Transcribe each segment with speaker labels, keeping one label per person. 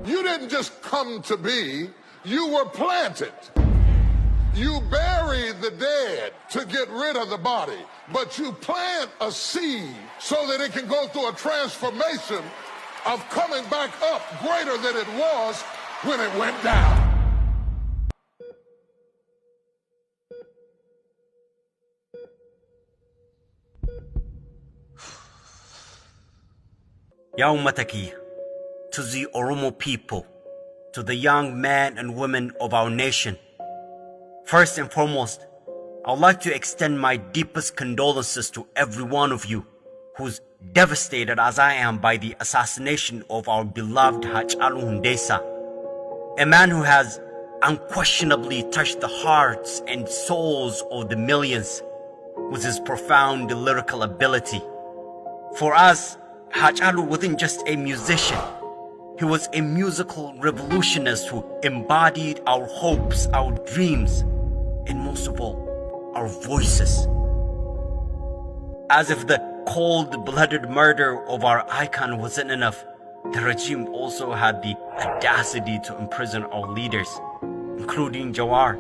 Speaker 1: You didn't just come to be, you were planted. You bury the dead to get rid of the body, but you plant a seed so that it can go through a transformation of coming back up greater than it was when it went down.
Speaker 2: Yaumataki, to the Oromo people, to the young men and women of our nation. First and foremost, I'd like to extend my deepest condolences to every one of you who's devastated as I am by the assassination of our beloved Hacaluu Hundessa, a man who has unquestionably touched the hearts and souls of the millions with his profound lyrical ability. For us, Hacaluu wasn't just a musician. He was a musical revolutionist who embodied our hopes, our dreams, and most of all, our voices. As if the cold-blooded murder of our icon wasn't enough, the regime also had the audacity to imprison our leaders, including Jawar,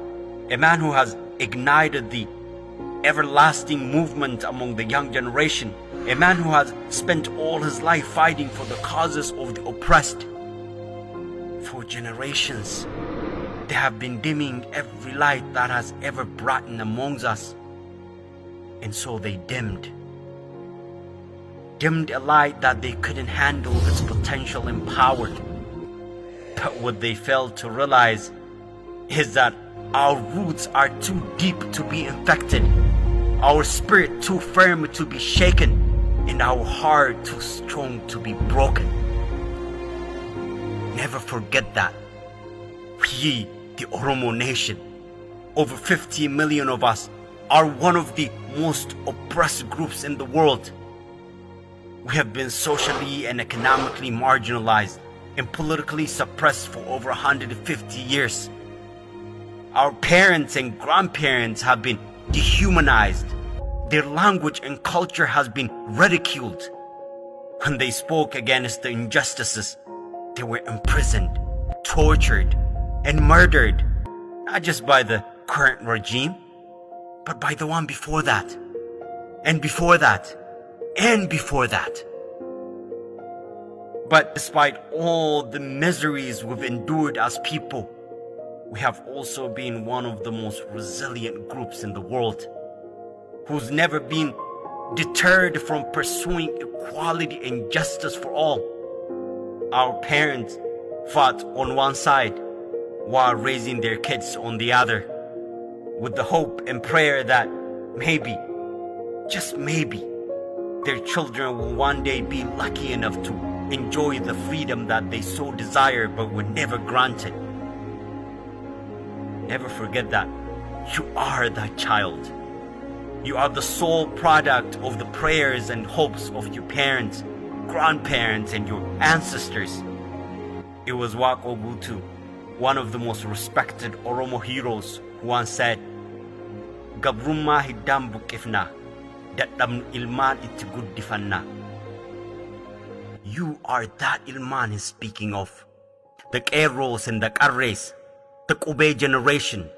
Speaker 2: a man who has ignited the everlasting movement among the young generation, a man who has spent all his life fighting for the causes of the oppressed. For generations, they have been dimming every light that has ever brightened amongst us. And so they dimmed a light that they couldn't handle its potential and power. But what they failed to realize is that our roots are too deep to be infected, our spirit too firm to be shaken, and our heart too strong to be broken. Never forget that. We, the Oromo nation, over 50 million of us, are one of the most oppressed groups in the world. We have been socially and economically marginalized and politically suppressed for over 150 years. Our parents and grandparents have been dehumanized. Their language and culture has been ridiculed. When they spoke against the injustices, they were imprisoned, tortured, and murdered, not just by the current regime, but by the one before that, and before that, and before that. But despite all the miseries we've endured as people, we have also been one of the most resilient groups in the world, who's never been deterred from pursuing equality and justice for all. Our parents fought on one side while raising their kids on the other, with the hope and prayer that maybe, just maybe, their children will one day be lucky enough to enjoy the freedom that they so desire but were never granted. Never forget that you are that child. You are the sole product of the prayers and hopes of your parents, grandparents, and your ancestors. It was Waritu, one of the most respected Oromo heroes, who once said, "Gabrumma hiddam buqifna, dadhabnu ilman itti guddifanna." You are that ilman he's speaking of. The Qeerroos and the Qarrees, the Qubee generation,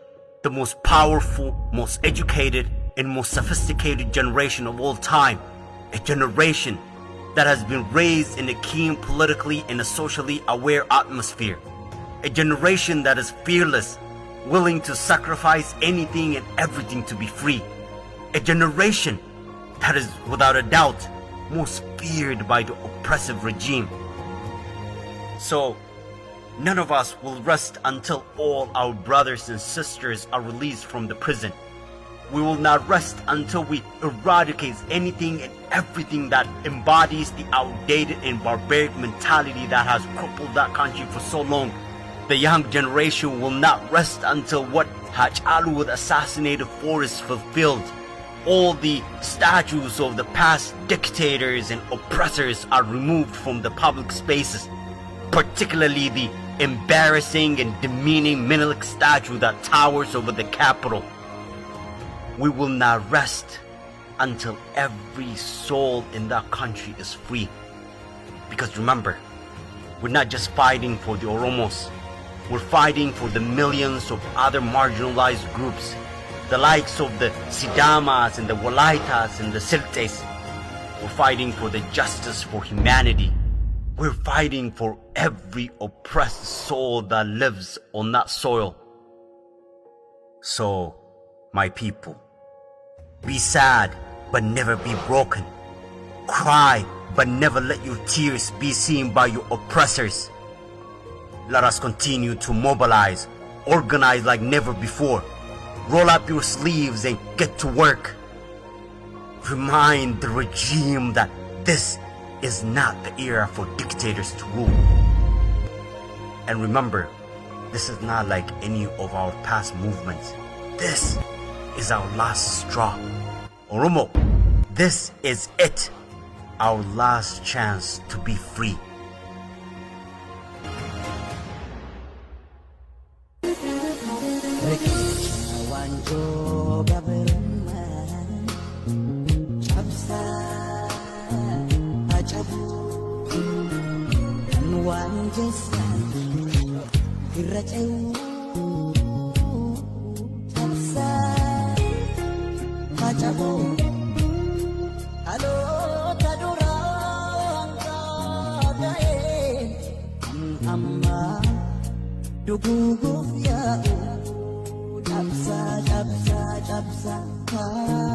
Speaker 2: the most powerful, most educated, and most sophisticated generation of all time. A generation that has been raised in a keen politically and a socially aware atmosphere. A generation that is fearless, willing to sacrifice anything and everything to be free. A generation that is, without a doubt, most feared by the oppressive regime. So, none of us will rest until all our brothers and sisters are released from the prison. We will not rest until we eradicate anything and everything that embodies the outdated and barbaric mentality that has crippled that country for so long. The young generation will not rest until what Hacaluu was assassinated for is fulfilled. All the statues of the past dictators and oppressors are removed from the public spaces, particularly the embarrassing and demeaning Menelik statue that towers over the capital. We will not rest until every soul in that country is free. Because remember, we're not just fighting for the Oromos. We're fighting for the millions of other marginalized groups, the likes of the Sidamas and the Walaitas and the Siltes. We're fighting for the justice for humanity. We're fighting for every oppressed soul that lives on that soil. So, my people, be sad but never be broken. Cry but never let your tears be seen by your oppressors. Let us continue to mobilize, organize like never before. Roll up your sleeves and get to work. Remind the regime that this is not the era for dictators to rule. And remember, this is not like any of our past movements. This is our last straw. Oromo, this is it. Our last chance to be free.
Speaker 3: Duguguuf yaa'u cabsaa cabsaa cabsaa.